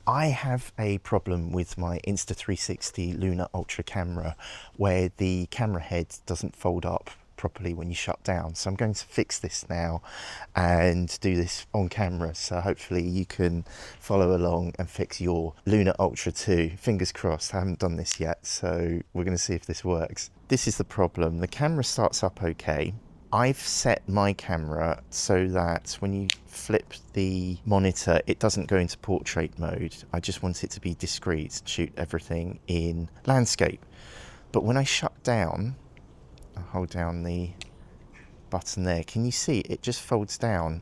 I have a problem with my Insta360 Luna Ultra camera where the camera head doesn't fold up properly when you shut down. So I'm going to fix this now and do this on camera. So hopefully you can follow along and fix your Luna Ultra too. Fingers crossed, I haven't done this yet. So we're going to see if this works. This is the problem. The camera starts up okay. I've set my camera so that when you flip the monitor, it doesn't go into portrait mode. I just want it to be discreet, shoot everything in landscape. But when I shut down, I'll hold down the button there. Can you see it just folds down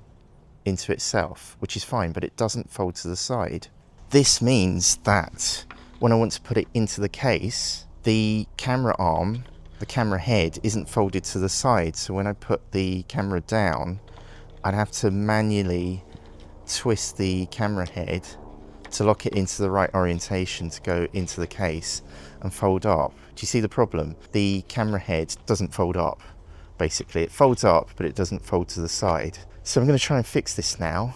into itself, which is fine, but it doesn't fold to the side. This means that when I want to put it into the case, the camera arm, the camera head isn't folded to the side. So when I put the camera down, I'd have to manually twist the camera head to lock it into the right orientation to go into the case and fold up. Do you see the problem? The camera head doesn't fold up. Basically, it folds up, but it doesn't fold to the side. So I'm going to try and fix this now.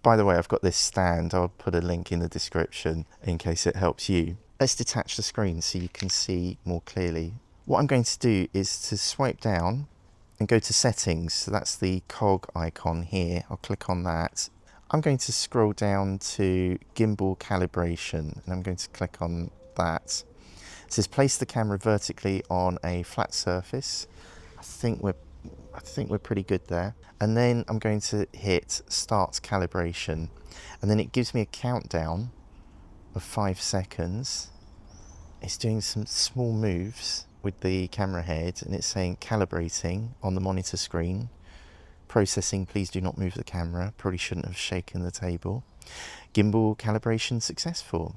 By the way, I've got this stand. I'll put a link in the description in case it helps you. Let's detach the screen so you can see more clearly. What I'm going to do is to swipe down and go to settings. So that's the cog icon here. I'll click on that. I'm going to scroll down to gimbal calibration and I'm going to click on that. It says place the camera vertically on a flat surface. I think we're pretty good there. And then I'm going to hit start calibration. And then it gives me a countdown of 5 seconds. It's doing some small moves with the camera head and it's saying calibrating on the monitor screen. Processing, please do not move the camera. Probably shouldn't have shaken the table. Gimbal calibration successful.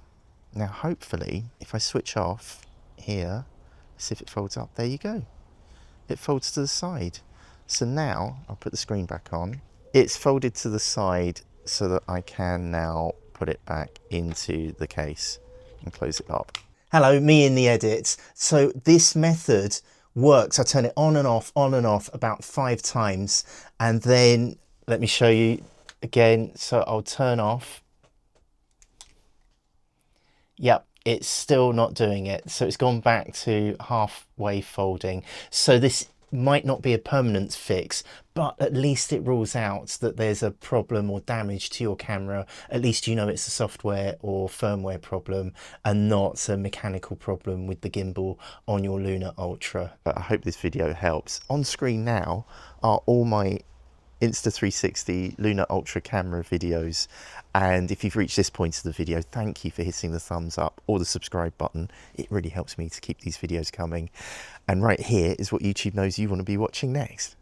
Now hopefully if I switch off here, see if it folds up. There you go. It folds to the side. So now I'll put the screen back on. It's folded to the side so that I can now put it back into the case and close it up. Hello, me in the edit. So this method works. I turn it on and off about 5 times. And then let me show you again. So I'll turn off. Yep, it's still not doing it. So it's gone back to halfway folding. So this might not be a permanent fix, but at least it rules out that there's a problem or damage to your camera. At least you know it's a software or firmware problem and not a mechanical problem with the gimbal on your Luna Ultra. But I hope this video helps. On screen now are all my Insta360 Luna Ultra camera videos, and if you've reached this point of the video, thank you for hitting the thumbs up or the subscribe button. It really helps me to keep these videos coming, and right here is what YouTube knows you want to be watching next.